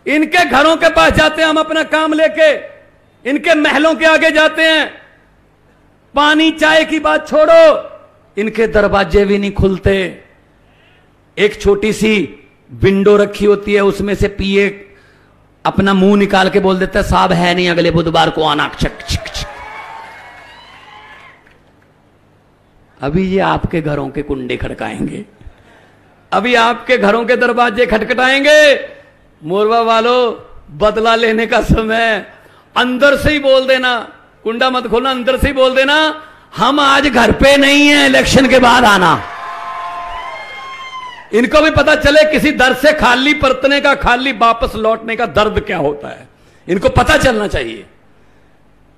इनके घरों के पास जाते हैं हम अपना काम लेके, इनके महलों के आगे जाते हैं, पानी चाय की बात छोड़ो, इनके दरवाजे भी नहीं खुलते। एक छोटी सी विंडो रखी होती है, उसमें से पिए अपना मुंह निकाल के बोल देता है साहब है नहीं, अगले बुधवार को आना। चक चक चक। अभी ये आपके घरों के कुंडे खड़काएंगे, अभी आपके घरों के दरवाजे खटखटाएंगे। मोरवा वालों, बदला लेने का समय। अंदर से ही बोल देना, कुंडा मत खोलना, अंदर से ही बोल देना हम आज घर पे नहीं है, इलेक्शन के बाद आना। इनको भी पता चले किसी दर से खाली परतने का, खाली वापस लौटने का दर्द क्या होता है, इनको पता चलना चाहिए।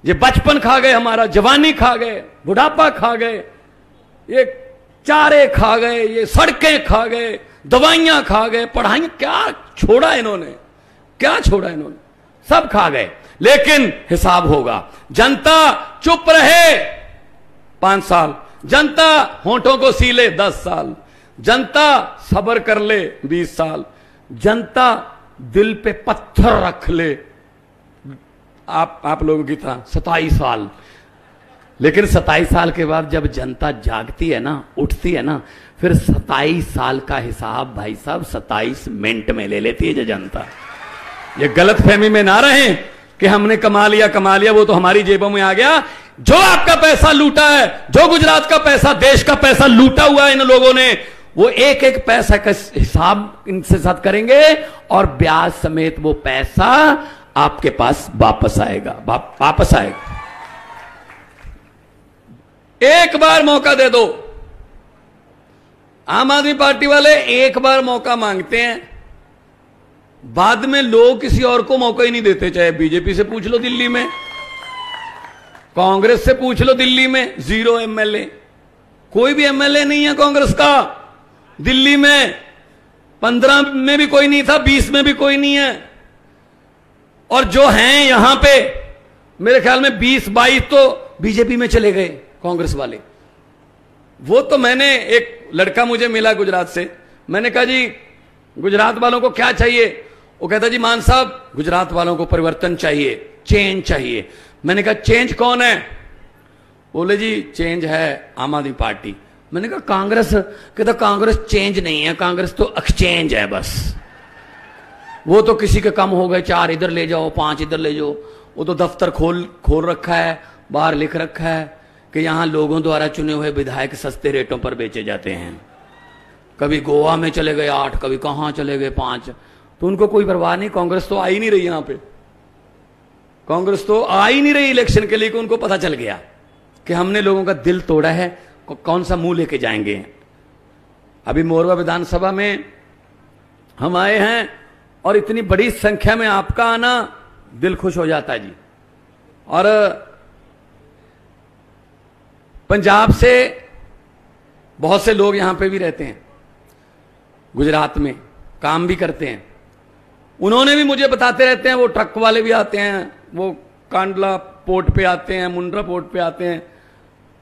ये बचपन खा गए हमारा, जवानी खा गए, बुढ़ापा खा गए, ये चारे खा गए, ये सड़कें खा गए, दवाइयां खा गए, पढ़ाई, क्या छोड़ा इन्होंने, क्या छोड़ा इन्होंने, सब खा गए। लेकिन हिसाब होगा। जनता चुप रहे 5 साल, जनता होंठों को सीले 10 साल, जनता सब्र कर ले 20 साल, जनता दिल पे पत्थर रख ले आप लोगों की तरह 27 साल। लेकिन 27 साल के बाद जब जनता जागती है ना, उठती है ना, फिर 27 साल का हिसाब भाई साहब 27 मिनट में ले लेती है जो जनता। ये गलत फहमी में ना रहें कि हमने कमा लिया, वो तो हमारी जेबों में आ गया। जो आपका पैसा लूटा है, जो गुजरात का पैसा, देश का पैसा लूटा हुआ है इन लोगों ने, वो एक एक पैसा का हिसाब इनसे साथ करेंगे और ब्याज समेत वो पैसा आपके पास वापस आएगा, वापस आएगा। एक बार मौका दे दो। आम आदमी पार्टी वाले एक बार मौका मांगते हैं, बाद में लोग किसी और को मौका ही नहीं देते। चाहे बीजेपी से पूछ लो दिल्ली में, कांग्रेस से पूछ लो दिल्ली में, 0 एमएलए, कोई भी एमएलए नहीं है कांग्रेस का दिल्ली में। 15 में भी कोई नहीं था, 20 में भी कोई नहीं है, और जो हैं यहां पे मेरे ख्याल में 20-22 तो बीजेपी में चले गए कांग्रेस वाले। वो तो मैंने, एक लड़का मुझे मिला गुजरात से, मैंने कहा जी गुजरात वालों को क्या चाहिए? वो कहता जी मान साहब गुजरात वालों को परिवर्तन चाहिए, चेंज चाहिए। मैंने कहा चेंज कौन है? बोले जी चेंज है आम आदमी पार्टी। मैंने कहा कांग्रेस? कहता कांग्रेस चेंज नहीं है, कांग्रेस तो एक्सचेंज है बस। वो तो किसी के कम हो गए, 4 इधर ले जाओ, 5 इधर ले जाओ। वो तो दफ्तर खोल रखा है, बाहर लिख रखा है कि यहां लोगों द्वारा चुने हुए विधायक सस्ते रेटों पर बेचे जाते हैं। कभी गोवा में चले गए 8, कभी कहां चले गए 5। तो उनको कोई परवाह नहीं, कांग्रेस तो आ ही नहीं रही यहां पे, कांग्रेस तो आ ही नहीं रही इलेक्शन के लिए, कि उनको पता चल गया कि हमने लोगों का दिल तोड़ा है, कौन सा मुंह लेके जाएंगे। अभी मोरवा विधानसभा में हम आए हैं और इतनी बड़ी संख्या में आपका आना दिल खुश हो जाता है जी। और पंजाब से बहुत से लोग यहां पे भी रहते हैं, गुजरात में काम भी करते हैं। उन्होंने भी मुझे बताते रहते हैं, वो ट्रक वाले भी आते हैं, वो कांडला पोर्ट पे आते हैं, मुंड्रा पोर्ट पे आते हैं,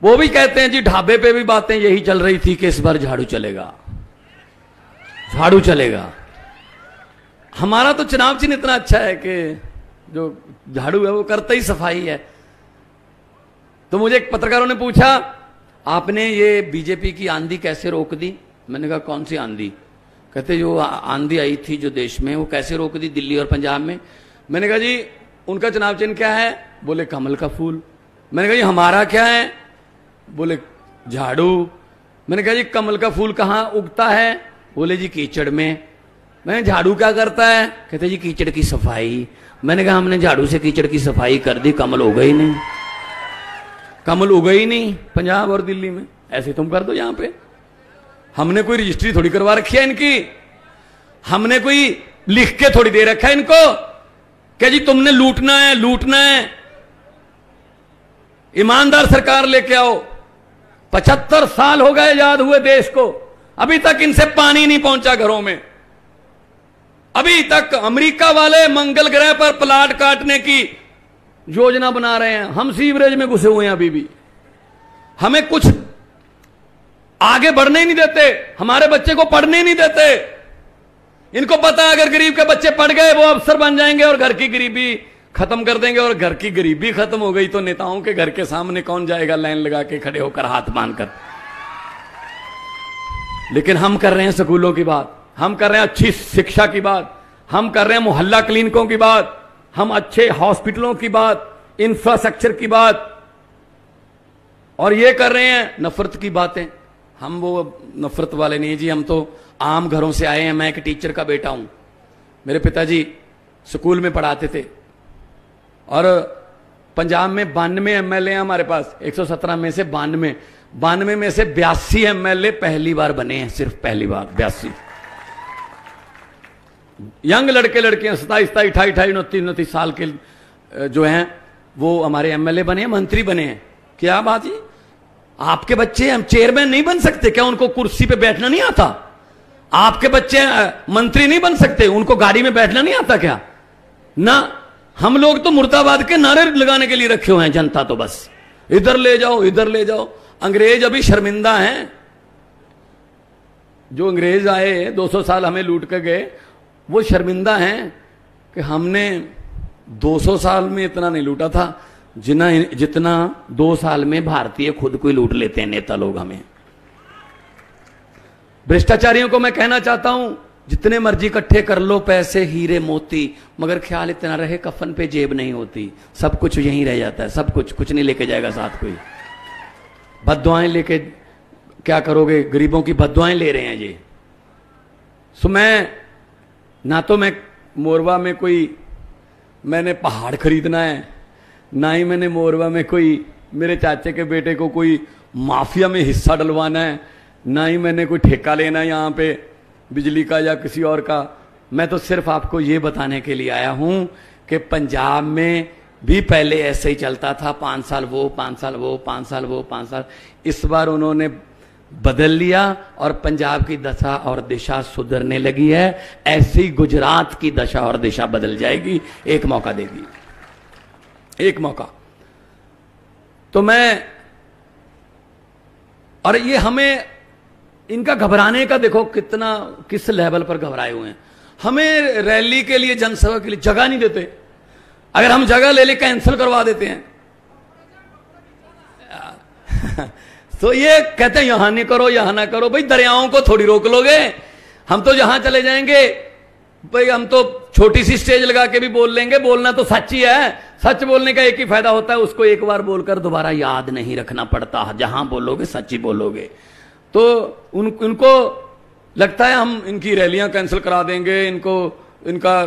वो भी कहते हैं जी ढाबे पे भी बातें यही चल रही थी कि इस बार झाड़ू चलेगा, झाड़ू चलेगा। हमारा तो चुनाव चिन्ह इतना अच्छा है कि जो झाड़ू है वो करता ही सफाई है। तो मुझे एक पत्रकारों ने पूछा आपने ये बीजेपी की आंधी कैसे रोक दी? मैंने कहा कौन सी आंधी? कहते जो आंधी आई थी जो देश में, वो कैसे रोक दी दिल्ली और पंजाब में? मैंने कहा जी उनका चुनाव चिन्ह क्या है? बोले कमल का फूल। मैंने कहा जी हमारा क्या है? बोले झाड़ू। मैंने कहा जी कमल का फूल कहां उगता है? बोले जी कीचड़ में। मैंने झाड़ू क्या करता है? कहते जी कीचड़ की सफाई। मैंने कहा हमने झाड़ू से कीचड़ की सफाई कर दी, कमल उगा ही नहीं, कमल उगा ही नहीं पंजाब और दिल्ली में। ऐसे तुम कर दो यहां पे। हमने कोई रजिस्ट्री थोड़ी करवा रखी है इनकी, हमने कोई लिख के थोड़ी दे रखा है इनको क्या जी तुमने लूटना है, लूटना है। ईमानदार सरकार लेके आओ। 75 साल हो गए आजाद हुए देश को, अभी तक इनसे पानी नहीं पहुंचा घरों में। अभी तक अमेरिका वाले मंगल ग्रह पर प्लाट काटने की योजना बना रहे हैं, हम सीवरेज में घुसे हुए हैं अभी भी। हमें कुछ आगे बढ़ने ही नहीं देते, हमारे बच्चे को पढ़ने ही नहीं देते। इनको पता है अगर गरीब के बच्चे पढ़ गए वो अफसर बन जाएंगे और घर की गरीबी खत्म कर देंगे, और घर की गरीबी खत्म हो गई तो नेताओं के घर के सामने कौन जाएगा लाइन लगा के खड़े होकर हाथ बांधकर। लेकिन हम कर रहे हैं स्कूलों की बात, हम कर रहे हैं अच्छी शिक्षा की बात, हम कर रहे हैं मोहल्ला क्लिनिकों की बात, हम अच्छे हॉस्पिटलों की बात, इंफ्रास्ट्रक्चर की बात, और ये कर रहे हैं नफरत की बातें। हम वो नफरत वाले नहीं जी, हम तो आम घरों से आए हैं। मैं एक टीचर का बेटा हूं, मेरे पिताजी स्कूल में पढ़ाते थे, और पंजाब में 92 एमएलए हैं हमारे पास, 117 में से 92 में से 82 एमएलए पहली बार बने हैं, सिर्फ पहली बार 82। यंग लड़के लड़कियां 27, 28, 29 साल के जो हैं वो हमारे एमएलए बने हैं, मंत्री बने हैं। क्या बात है, आपके बच्चे हम चेयरमैन नहीं बन सकते क्या? उनको कुर्सी पे बैठना नहीं आता? आपके बच्चे मंत्री नहीं बन सकते, उनको गाड़ी में बैठना नहीं आता क्या? ना, हम लोग तो मुर्दाबाद के नारे लगाने के लिए रखे हुए हैं, जनता तो बस इधर ले जाओ, इधर ले जाओ। अंग्रेज अभी शर्मिंदा हैं, जो अंग्रेज आए 200 साल हमें लूट कर गए, वो शर्मिंदा हैं कि हमने 200 साल में इतना नहीं लूटा था जितना 2 साल में भारतीय खुद को ही लूट लेते हैं नेता लोग हमें। भ्रष्टाचारियों को मैं कहना चाहता हूं, जितने मर्जी इकट्ठे कर लो पैसे हीरे मोती, मगर ख्याल इतना रहे कफन पे जेब नहीं होती, सब कुछ यहीं रह जाता है, सब कुछ नहीं लेके जाएगा साथ कोई। बद्दुआएं लेके क्या करोगे? गरीबों की बद्दुआएं ले रहे हैं ये। सो मैं ना तो मैं मोरवा में कोई मैंने पहाड़ खरीदना है, ना ही मैंने मोरवा में कोई मेरे चाचे के बेटे को कोई माफिया में हिस्सा डलवाना है, ना ही मैंने कोई ठेका लेना है यहाँ पे बिजली का या किसी और का। मैं तो सिर्फ आपको ये बताने के लिए आया हूं कि पंजाब में भी पहले ऐसे ही चलता था, 5 साल वो, 5 साल वो, 5 साल वो, 5 साल। इस बार उन्होंने बदल लिया और पंजाब की दशा और दिशा सुधरने लगी है। ऐसी ही गुजरात की दशा और दिशा बदल जाएगी, एक मौका देगी, एक मौका। तो मैं, और ये हमें इनका घबराने का देखो कितना, किस लेवल पर घबराए हुए हैं। हमें रैली के लिए, जनसभा के लिए जगह नहीं देते। अगर हम जगह ले कैंसिल करवा देते हैं तो ये कहते हैं यहां नहीं करो, यहां ना करो। भाई दरियाओं को थोड़ी रोक लोगे, हम तो जहां चले जाएंगे भाई, हम तो छोटी सी स्टेज लगा के भी बोल लेंगे। बोलना तो सच ही है, सच बोलने का एक ही फायदा होता है, उसको एक बार बोलकर दोबारा याद नहीं रखना पड़ता। जहां बोलोगे सच ही बोलोगे। तो उनको लगता है हम इनकी रैलियां कैंसिल करा देंगे, इनका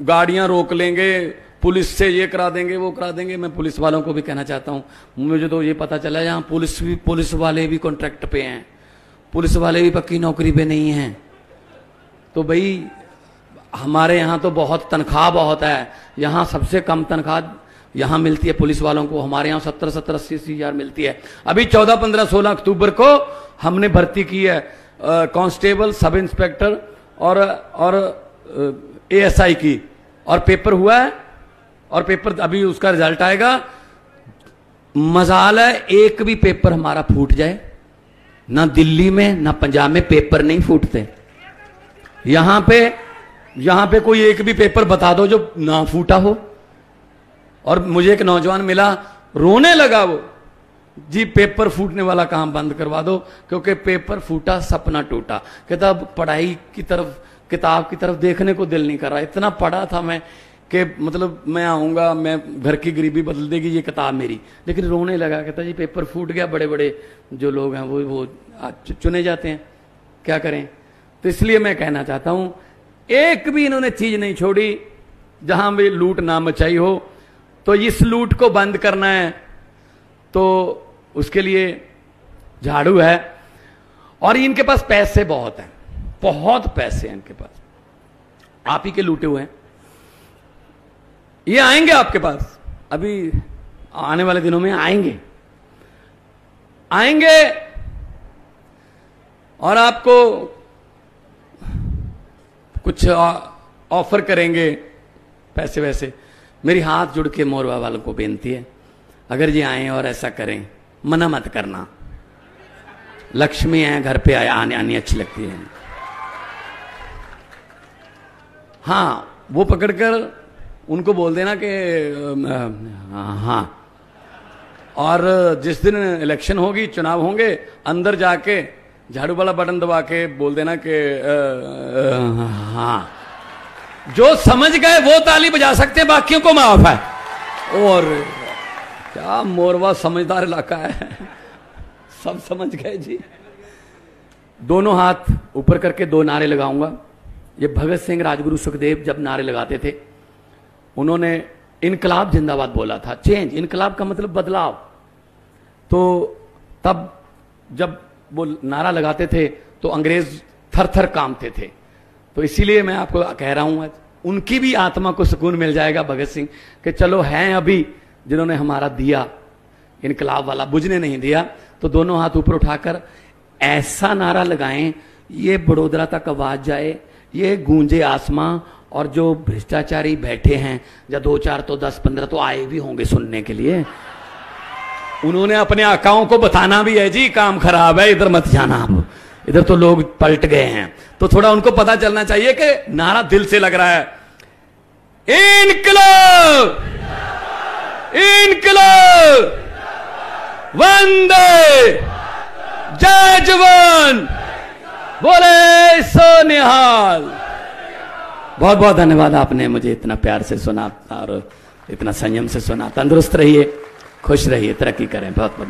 गाड़ियां रोक लेंगे, पुलिस से ये करा देंगे, वो करा देंगे। मैं पुलिस वालों को भी कहना चाहता हूं, मुझे तो ये पता चला यहाँ पुलिस वाले भी कॉन्ट्रैक्ट पे हैं, पुलिस वाले भी पक्की नौकरी पे नहीं हैं। तो भाई हमारे यहाँ तो बहुत तनख्वाह बहुत है, यहाँ सबसे कम तनख्वाह यहाँ मिलती है पुलिस वालों को। हमारे यहाँ 70-70, 80-80 हजार मिलती है। अभी 14, 15, 16 अक्टूबर को हमने भर्ती की है कांस्टेबल, सब इंस्पेक्टर और एएसआई की, और पेपर हुआ है, और पेपर अभी उसका रिजल्ट आएगा। मजाल है एक भी पेपर हमारा फूट जाए, ना दिल्ली में ना पंजाब में पेपर नहीं फूटते। यहां पे कोई एक भी पेपर बता दो जो ना फूटा हो। और मुझे एक नौजवान मिला, रोने लगा वो, जी पेपर फूटने वाला काम बंद करवा दो, क्योंकि पेपर फूटा सपना टूटा। कहता अब पढ़ाई की तरफ, किताब की तरफ देखने को दिल नहीं कर रहा। इतना पढ़ा था मैं कि मतलब मैं आऊंगा, मैं घर की गरीबी बदल देगी ये किताब मेरी, लेकिन रोने लगा। कहता जी पेपर फूट गया, बड़े बड़े जो लोग हैं वो चुने जाते हैं, क्या करें। तो इसलिए मैं कहना चाहता हूं, एक भी इन्होंने चीज नहीं छोड़ी जहां भी लूट ना मचाई हो। तो इस लूट को बंद करना है तो उसके लिए झाड़ू है, और इनके पास पैसे बहुत हैं, बहुत पैसे हैं इनके पास, आप ही के लूटे हुए हैं। ये आएंगे आपके पास, अभी आने वाले दिनों में आएंगे और आपको कुछ ऑफर करेंगे पैसे वैसे। मेरी हाथ जुड़ के मोरवा वालों को बेनती है, अगर ये आए और ऐसा करें, मना मत करना। लक्ष्मी है घर पे आने आनी अच्छी लगती है। हाँ, वो पकड़कर उनको बोल देना कि हाँ, और जिस दिन इलेक्शन होगी, चुनाव होंगे, अंदर जाके झाड़ू वाला बटन दबा के बोल देना कि हाँ। जो समझ गए वो ताली बजा सकते हैं, बाकियों को माफ है। और क्या मोरवा समझदार इलाका है, सब समझ गए जी। दोनों हाथ ऊपर करके 2 नारे लगाऊंगा। ये भगत सिंह, राजगुरु, सुखदेव जब नारे लगाते थे, उन्होंने इनकलाब जिंदाबाद बोला था। चेंज, इनकलाब का मतलब बदलाव। तो तब जब वो नारा लगाते थे तो अंग्रेज थर थर कांपते थे। तो इसीलिए मैं आपको कह रहा हूं, आज उनकी भी आत्मा को सुकून मिल जाएगा, भगत सिंह, कि चलो हैं अभी जिन्होंने हमारा दिया, इनकलाब वाला बुझने नहीं दिया। तो दोनों हाथ ऊपर उठाकर ऐसा नारा लगाएं, ये बड़ोदरा तक आवाज जाए, ये गूंजे आसमां, और जो भ्रष्टाचारी बैठे हैं, या 2 4 तो 10 15 तो आए भी होंगे सुनने के लिए। उन्होंने अपने आकाओं को बताना भी है जी, काम खराब है, इधर मत जाना, अब इधर तो लोग पलट गए हैं। तो थोड़ा उनको पता चलना चाहिए कि नारा दिल से लग रहा है। इनकलाब, इनकलाब, वंदे, जय जवान, बोले सो निहाल। बहुत बहुत धन्यवाद, आपने मुझे इतना प्यार से सुना और इतना संयम से सुना। तंदुरुस्त रहिए, खुश रहिए, तरक्की करें। बहुत बहुत